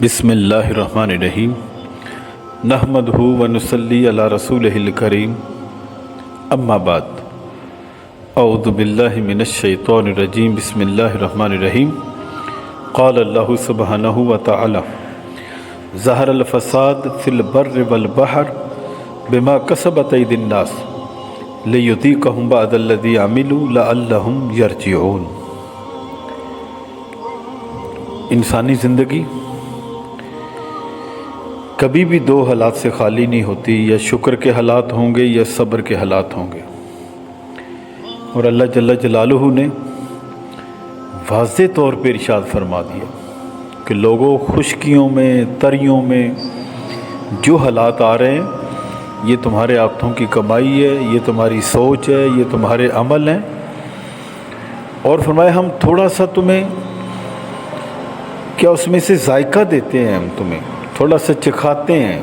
بسم اللہ الرحمن الرحیم نحمدہ ونصلی علی رسولہ الکریم اما بعد اعوذ باللہ من الشیطان الرجیم بسم اللہ الرحمن الرحیم قال اللہ سبحانہ وتعالی ظہر الفساد فی البر والبحر بما کسبت ایدی الناس لیذیقہم بعض الذی عملوا لعلہم یرجعون۔ انسانی زندگی کبھی بھی دو حالات سے خالی نہیں ہوتی، یا شکر کے حالات ہوں گے یا صبر کے حالات ہوں گے۔ اور اللہ جل جلالہ نے واضح طور پہ ارشاد فرما دیا کہ لوگوں، خشکیوں میں، تریوں میں جو حالات آ رہے ہیں یہ تمہارے ہاتھوں کی کمائی ہے، یہ تمہاری سوچ ہے، یہ تمہارے عمل ہیں۔ اور فرمایا ہم تھوڑا سا تمہیں کیا اس میں سے ذائقہ دیتے ہیں، ہم تمہیں تھوڑا سا چکھاتے ہیں،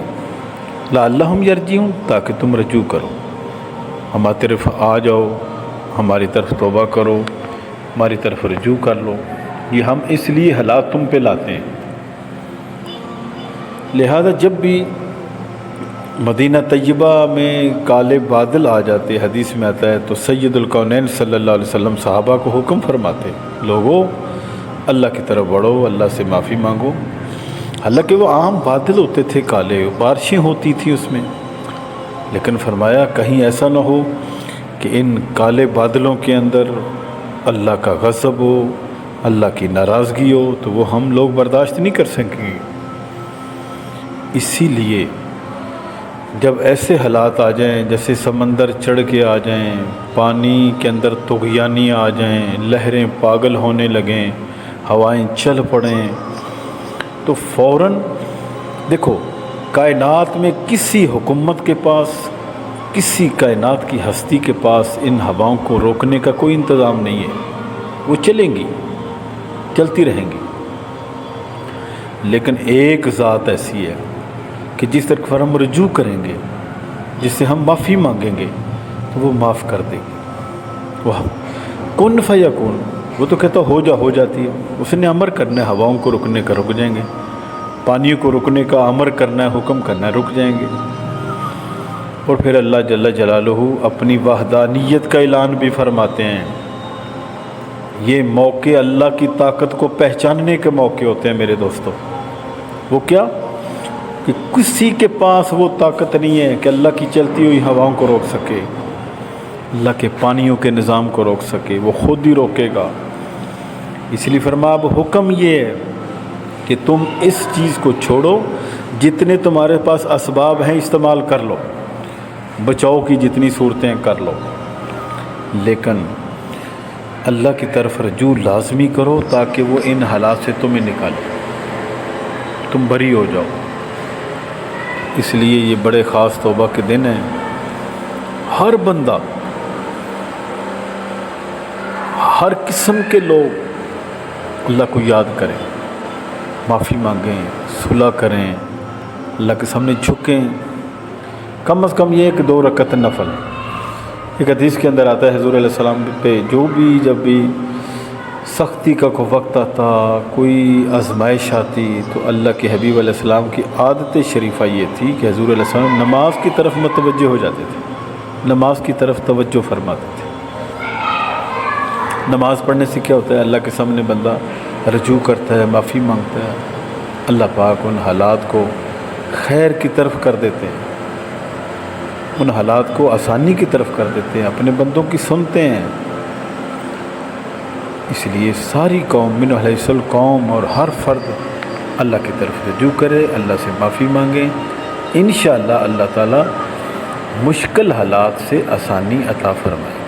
لعلہم یرجعون، تاکہ تم رجوع کرو، ہماری طرف آ جاؤ، ہماری طرف توبہ کرو، ہماری طرف رجوع کر لو۔ یہ ہم اس لیے حالات تم پہ لاتے ہیں۔ لہذا جب بھی مدینہ طیبہ میں کالے بادل آ جاتے، حدیث میں آتا ہے، تو سید الکونین صلی اللہ علیہ وسلم صحابہ کو حکم فرماتے، لوگوں اللہ کی طرف بڑھو، اللہ سے معافی مانگو۔ حالانکہ وہ عام بادل ہوتے تھے، کالے بارشیں ہوتی تھیں اس میں، لیکن فرمایا کہیں ایسا نہ ہو کہ ان کالے بادلوں کے اندر اللہ کا غضب ہو، اللہ کی ناراضگی ہو، تو وہ ہم لوگ برداشت نہیں کر سکیں گے۔ اسی لیے جب ایسے حالات آ جائیں، جیسے سمندر چڑھ کے آ جائیں، پانی کے اندر طغیانی آ جائیں، لہریں پاگل ہونے لگیں، ہوائیں چل پڑیں، تو فوراً دیکھو کائنات میں کسی حکومت کے پاس، کسی کائنات کی ہستی کے پاس ان ہواؤں کو روکنے کا کوئی انتظام نہیں ہے۔ وہ چلیں گی، چلتی رہیں گی، لیکن ایک ذات ایسی ہے کہ جس طرف ہم رجوع کریں گے، جس سے ہم معافی مانگیں گے، تو وہ معاف کر دے گی۔ وہ کن فیکون، وہ تو کہتا ہو جاتی ہے۔ اس نے امر کرنا ہے، ہواؤں کو رکنے کا رک جائیں گے، پانی کو رکنے کا امر کرنا ہے، حکم کرنا ہے، رک جائیں گے۔ اور پھر اللہ جل جلالہ اپنی وحدانیت کا اعلان بھی فرماتے ہیں۔ یہ موقع اللہ کی طاقت کو پہچاننے کے موقع ہوتے ہیں میرے دوستو۔ وہ کیا کہ کسی کے پاس وہ طاقت نہیں ہے کہ اللہ کی چلتی ہوئی ہواؤں کو روک سکے، اللہ کے پانیوں کے نظام کو روک سکے، وہ خود ہی روکے گا۔ اس لیے فرمایا اب حکم یہ ہے کہ تم اس چیز کو چھوڑو، جتنے تمہارے پاس اسباب ہیں استعمال کر لو، بچاؤ کی جتنی صورتیں کر لو، لیکن اللہ کی طرف رجوع لازمی کرو، تاکہ وہ ان حالات سے تمہیں نکالے، تم بری ہو جاؤ۔ اس لیے یہ بڑے خاص توبہ کے دن ہیں۔ ہر بندہ، ہر قسم کے لوگ اللہ کو یاد کریں، معافی مانگیں، صلح کریں، اللہ کے سامنے جھکیں، کم از کم یہ کہ 2 رکعت نفل۔ ایک حدیث کے اندر آتا ہے حضور علیہ السلام پہ جب بھی سختی کا کوئی وقت آتا، کوئی آزمائش آتی، تو اللہ کے حبیب علیہ السلام کی عادت شریفہ یہ تھی کہ حضور علیہ السلام نماز کی طرف متوجہ ہو جاتے تھے، نماز کی طرف توجہ فرماتے تھے۔ نماز پڑھنے سے کیا ہوتا ہے؟ اللہ کے سامنے بندہ رجوع کرتا ہے، معافی مانگتا ہے، اللہ پاک ان حالات کو خیر کی طرف کر دیتے ہیں، ان حالات کو آسانی کی طرف کر دیتے ہیں، اپنے بندوں کی سنتے ہیں۔ اس لیے ساری قوم، من حیث القوم، اور ہر فرد اللہ کی طرف رجوع کرے، اللہ سے معافی مانگیں۔ انشاءاللہ اللہ تعالیٰ مشکل حالات سے آسانی عطا فرمائے۔